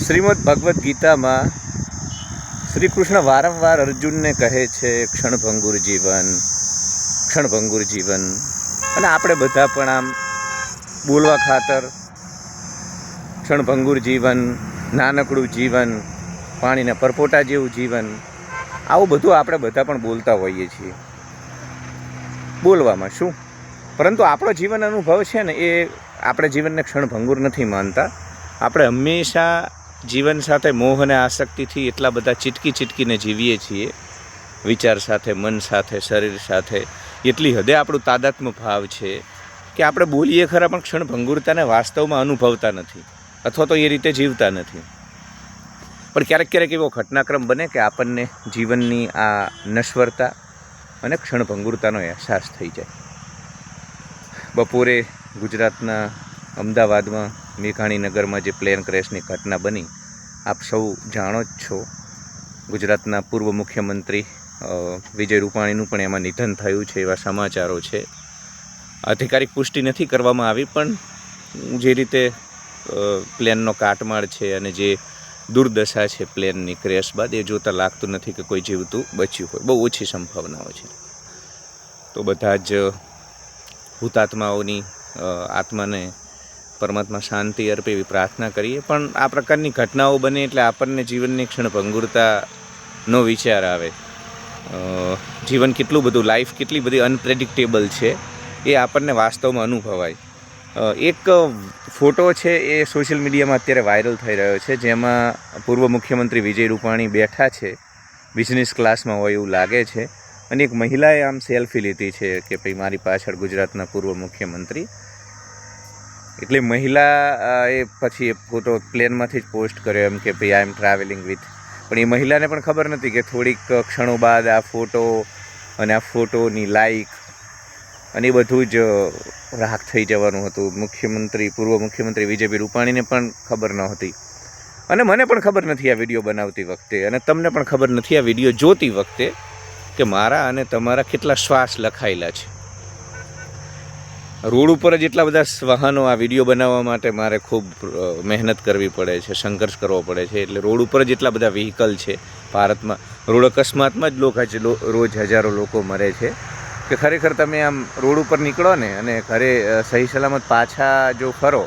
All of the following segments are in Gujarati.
શ્રીમદ ભગવદ્ ગીતામાં શ્રી કૃષ્ણ વારંવાર અર્જુનને કહે છે ક્ષણભંગુર જીવન, ક્ષણભંગુર જીવન. અને આપણે બધા પણ આમ બોલવા ખાતર ક્ષણભંગુર જીવન, નાનકડું જીવન, પાણીના પરપોટા જેવું જીવન, આવું બધું આપણે બધા પણ બોલતા હોઈએ છીએ. બોલવામાં શું, પરંતુ આપણો જીવન અનુભવ છે ને એ આપણે જીવનને ક્ષણભંગુર નથી માનતા. આપણે હંમેશા જીવન સાથે મોહ અને આસક્તિથી એટલા બધા ચીટકીને જીવીએ છીએ, વિચાર સાથે, મન સાથે, શરીર સાથે. એટલી હદે આપણું તાદાત્મ્ય ભાવ છે કે આપણે બોલીએ ખરા પણ ક્ષણભંગુરતાને વાસ્તવમાં અનુભવતા નથી, અથવા તો એ રીતે જીવતા નથી. પણ ક્યારેક એવો ઘટનાક્રમ બને કે આપણને જીવનની આ નશ્વરતા અને ક્ષણભંગુરતાનો અહેસાસ થઈ જાય. બપોરે ગુજરાતના અમદાવાદમાં મેઘાણીનગરમાં જે પ્લેન ક્રેશની ઘટના બની, આપ સૌ જાણો જ છો. ગુજરાતના પૂર્વ મુખ્યમંત્રી વિજય રૂપાણીનું પણ એમાં નિધન થયું છે, એવા સમાચારો છે. આધિકારિક પુષ્ટિ નથી કરવામાં આવી, પણ જે રીતે પ્લેનનો કાટમાળ છે અને જે દુર્દશા છે પ્લેનની ક્રેશ બાદ, એ જોતાં લાગતું નથી કે કોઈ જીવતું બચ્યું હોય. બહુ ઓછી સંભાવનાઓ છે. તો બધા જ હુતાત્માઓની આત્માને પરમાત્મા શાંતિ અર્પે એવી પ્રાર્થના કરીએ. પણ આ પ્રકારની ઘટનાઓ બને એટલે આપણને જીવનની ક્ષણભંગુરતાનો વિચાર આવે. જીવન કેટલું બધું, લાઈફ કેટલી બધી અનપ્રેડિક્ટેબલ છે, એ આપણને વાસ્તવમાં અનુભવાય. એક ફોટો છે એ સોશિયલ મીડિયામાં અત્યારે વાયરલ થઈ રહ્યો છે, જેમાં પૂર્વ મુખ્યમંત્રી વિજય રૂપાણી બેઠા છે, બિઝનેસ ક્લાસમાં હોય એવું લાગે છે, અને એક મહિલાએ આમ સેલ્ફી લીધી છે કે ભાઈ મારી પાછળ ગુજરાતના પૂર્વ મુખ્યમંત્રી. એટલે મહિલા એ પછી એ ફોટો પ્લેનમાંથી જ પોસ્ટ કર્યો એમ કે ભાઈ આઈ એમ ટ્રાવેલિંગ વિથ. પણ એ મહિલાને પણ ખબર નથી કે થોડીક ક્ષણો બાદ આ ફોટો અને આ ફોટોની લાઈક અને એ બધું જ રાખ થઈ જવાનું હતું. પૂર્વ મુખ્યમંત્રી વિજયભાઈ રૂપાણીને પણ ખબર નહોતી, અને મને પણ ખબર નથી આ વિડીયો બનાવતી વખતે, અને તમને પણ ખબર નથી આ વિડીયો જોતી વખતે કે મારા અને તમારા કેટલા શ્વાસ લખાયેલા છે. રોડ ઉપર જ એટલા બધા વાહનો, આ વિડીયો બનાવવા માટે મારે ખૂબ મહેનત કરવી પડે છે, સંઘર્ષ કરવો પડે છે. એટલે રોડ ઉપર જ એટલા બધા વ્હીકલ છે ભારતમાં. રોડ અકસ્માતમાં જ રોજ હજારો લોકો મરે છે કે ખરેખર તમે આમ રોડ ઉપર નીકળો ને અને ઘરે સહી સલામત પાછા જો ફરો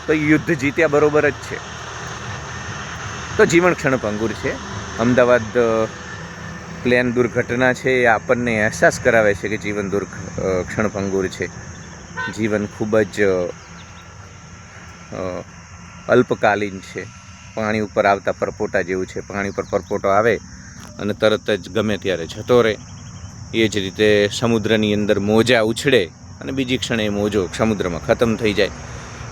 તો યુદ્ધ જીત્યા બરોબર જ છે. તો જીવન ક્ષણભંગુર છે. અમદાવાદ પ્લેન દુર્ઘટના છે એ આપણને અહેસાસ કરાવે છે કે જીવન ક્ષણભંગુર છે. જીવન ખૂબ જ અલ્પકાલીન છે. પાણી ઉપર આવતા પરપોટા જેવું છે. પાણી ઉપર પરપોટો આવે અને તરત જ ગમે ત્યારે જતો રહે. એ જ રીતે સમુદ્રની અંદર મોજા ઉછળે અને બીજી ક્ષણે એ મોજો સમુદ્રમાં ખતમ થઈ જાય.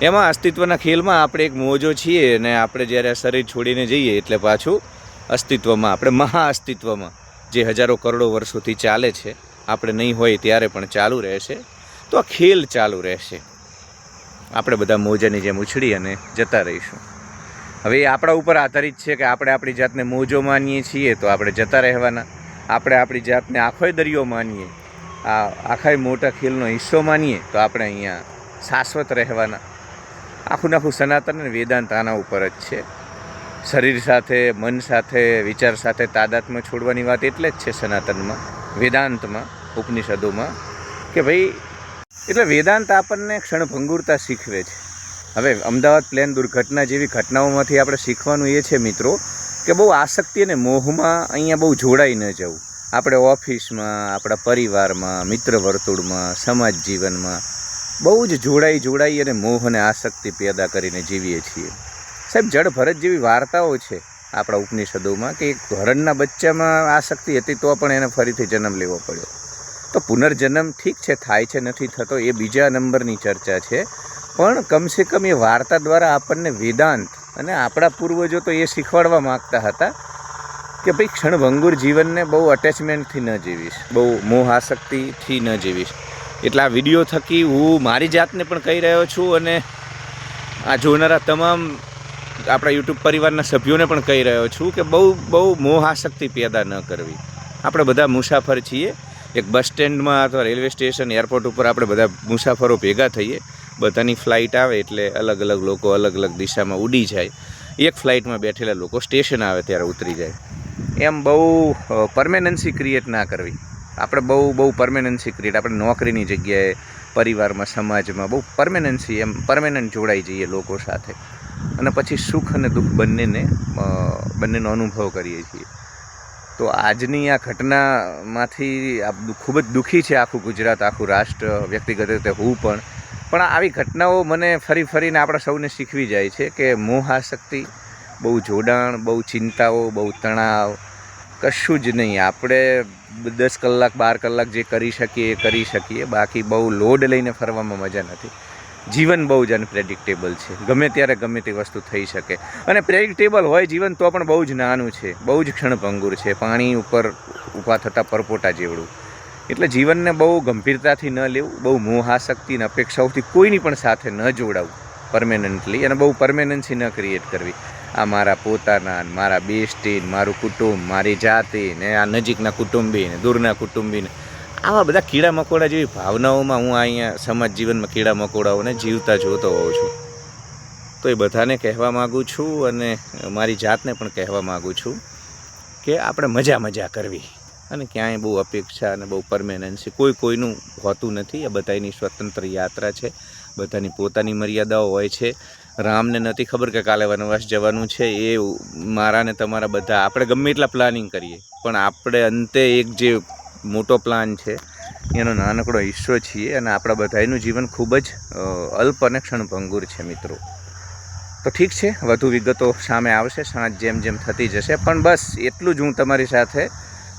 એમાં અસ્તિત્વના ખેલમાં આપણે એક મોજો છીએ, અને આપણે જ્યારે આ શરીર છોડીને જઈએ એટલે પાછું અસ્તિત્વમાં, આપણે મહાઅસ્તિત્વમાં, જે હજારો કરોડો વર્ષોથી ચાલે છે, આપણે નહીં હોય ત્યારે પણ ચાલુ રહેશે. તો આ ખેલ ચાલુ રહેશે. આપણે બધા મોજાની જેમ ઉછળી અને જતા રહીશું. હવે એ આપણા ઉપર આધારિત છે કે આપણે આપણી જાતને મોજો માનીએ છીએ તો આપણે જતા રહેવાના. આપણે આપણી જાતને આખોય દરિયો માનીએ, આખાય મોટા ખેલનો હિસ્સો માનીએ તો આપણે અહીંયા શાશ્વત રહેવાના. આખું સનાતન અને વેદાંત આના ઉપર જ છે. શરીર સાથે, મન સાથે, વિચાર સાથે તાદાત્મ્ય છોડવાની વાત એટલે જ છે સનાતનમાં, વેદાંતમાં, ઉપનિષદોમાં, કે ભાઈ એટલે વેદાંત આપણને ક્ષણભંગુરતા શીખવે છે. હવે અમદાવાદ પ્લેન દુર્ઘટના જેવી ઘટનાઓમાંથી આપણે શીખવાનું એ છે મિત્રો કે બહુ આસક્તિ અને મોહમાં અહીંયા બહુ જોડાઈ ન જવું. આપણે ઓફિસમાં, આપણા પરિવારમાં, મિત્ર વર્તુળમાં, સમાજ જીવનમાં બહુ જ જોડાઈ અને મોહ અને આસક્તિ પેદા કરીને જીવીએ છીએ. સાહેબ, જળ ભરત જેવી વાર્તાઓ છે આપણા ઉપનિષદોમાં કે એક હરણના બચ્ચામાં આસક્તિ હતી તો પણ એને ફરીથી જન્મ લેવો પડ્યો. તો પુનર્જન્મ ઠીક છે, થાય છે, નથી થતો, એ બીજા નંબરની ચર્ચા છે. પણ કમસે કમ એ વાર્તા દ્વારા આપણને વેદાંત અને આપણા પૂર્વજો તો એ શીખવાડવા માગતા હતા કે ભાઈ ક્ષણભંગુર જીવનને બહુ અટેચમેન્ટથી ન જીવીશ, બહુ મોહ આસક્તિથી ન જીવીશ. એટલે આ વિડીયો થકી હું મારી જાતને પણ કહી રહ્યો છું, અને આ જોનારા તમામ આપણા યુટ્યુબ પરિવારના સભ્યોને પણ કહી રહ્યો છું કે બહુ મોહ આસક્તિ પેદા ન કરવી. આપણે બધા મુસાફર છીએ. એક બસ સ્ટેન્ડમાં અથવા રેલવે સ્ટેશન, એરપોર્ટ ઉપર આપણે બધા મુસાફરો ભેગા થઈએ. બધાની ફ્લાઇટ આવે એટલે અલગ અલગ લોકો અલગ અલગ દિશામાં ઉડી જાય. એક ફ્લાઇટમાં બેઠેલા લોકો સ્ટેશન આવે ત્યારે ઉતરી જાય. એમ બહુ પરમેનન્સી ક્રિએટ ના કરવી. આપણે બહુ પરમેનન્સી ક્રિએટ, આપણે નોકરીની જગ્યાએ, પરિવારમાં, સમાજમાં બહુ પરમેનન્ટ જોડાઈ જઈએ લોકો સાથે, અને પછી સુખ અને દુઃખ બંનેનો અનુભવ કરીએ છીએ. તો આજની આ ઘટનામાંથી ખૂબ જ દુઃખી છે આખું ગુજરાત, આખું રાષ્ટ્ર, વ્યક્તિગત રીતે હું પણ આવી ઘટનાઓ મને ફરીને આપણા સૌને શીખવી જાય છે કે મોહાશક્તિ, બહુ જોડાણ, બહુ ચિંતાઓ, બહુ તણાવ કશું જ નહીં. આપણે 10 કલાક 12 કલાક જે કરી શકીએ એ કરી શકીએ, બાકી બહુ લોડ લઈને ફરવામાં મજા નથી. જીવન બહુ જ અનપ્રેડિક્ટેબલ છે, ગમે ત્યારે ગમે તે વસ્તુ થઈ શકે, અને પ્રેડિક્ટેબલ હોય જીવન તો પણ બહુ જ નાનું છે, બહુ જ ક્ષણભંગુર છે, પાણી ઉપર ઊભા થતા પરપોટા જેવડું. એટલે જીવનને બહુ ગંભીરતાથી ન લેવું, બહુ મોહાશક્તિ અને અપેક્ષાઓથી કોઈની પણ સાથે ન જોડાવું પરમેનન્ટલી, અને બહુ પરમેનન્સી ન ક્રિએટ કરવી. આ મારા પોતાના, મારા બેસ્ટી, મારું કુટુંબ, મારી જાતિ, ને આ નજીકના કુટુંબી ને દૂરના કુટુંબીને, આવા બધા કીડા મકોડા જેવી ભાવનાઓમાં હું અહીંયા સમાજ જીવનમાં કીડા મકોડાઓને જીવતા જોતો હોઉં છું. તો એ બધાને કહેવા માગું છું, અને મારી જાતને પણ કહેવા માગું છું કે આપણે મજા કરવી, અને ક્યાંય બહુ અપેક્ષા અને બહુ પરમેનન્સી કોઈનું હોતું નથી. આ બધાની સ્વતંત્ર યાત્રા છે, બધાની પોતાની મર્યાદાઓ હોય છે. રામને નથી ખબર કે કાલે વનવાસ જવાનું છે. એ મારા ને તમારા બધા, આપણે ગમે એટલા પ્લાનિંગ કરીએ, પણ આપણે અંતે એક જે મોટો પ્લાન છે એનો નાનકડો હિસ્સો છીએ, અને આપણા બધાનું જીવન ખૂબ જ અલ્પ અને ક્ષણભંગુર છે મિત્રો. તો ઠીક છે, વધુ વિગતો સામે આવશે, સાંજ જેમ થતી જશે, પણ બસ એટલું જ હું તમારી સાથે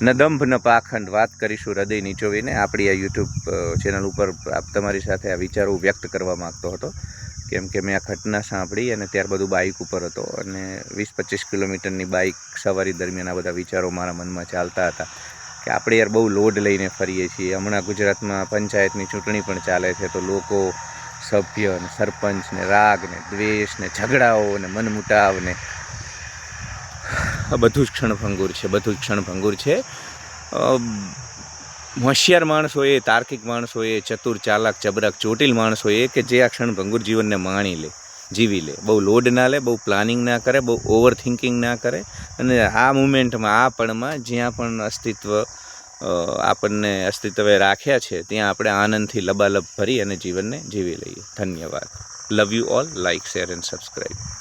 ન દંભ ન પાખંડ વાત કરીશું હૃદય નીચોવીને. આપણી આ યુટ્યુબ ચેનલ ઉપર તમારી સાથે આ વિચારો વ્યક્ત કરવા માગતો હતો, કેમ કે મેં આ ઘટના સાંભળી અને ત્યારબાદ બાઇક ઉપર હતો, અને 20-25 કિલોમીટરની બાઇક સવારી દરમિયાન આ બધા વિચારો મારા મનમાં ચાલતા હતા કે આપણે યાર બહુ લોડ લઈને ફરીએ છીએ. હમણાં ગુજરાતમાં પંચાયતની ચૂંટણી પણ ચાલે છે, તો લોકો, સભ્ય ને સરપંચ ને રાગ ને દ્વેષ ને ઝઘડાઓ ને મનમુટાવ ને બધું જ ક્ષણભંગુર છે. હોશિયાર માણસોએ, તાર્કિક માણસોએ, ચતુર, ચાલાક, ચબરાક, ચોટીલ માણસોએ કે જે આ ક્ષણભંગુર જીવનને જીવી લે, બહુ લોડ ના લે, બહુ પ્લાનિંગ ના કરે, બહુ ઓવર થિંકિંગ ના કરે, અને આ મુમેન્ટમાં, આ પળમાં જ્યાં પણ આપણને અસ્તિત્વે રાખ્યા છે ત્યાં આપણે આનંદથી લબાલબ ભરી અને જીવનને જીવી લઈએ. ધન્યવાદ. Love you all. Like, share and subscribe.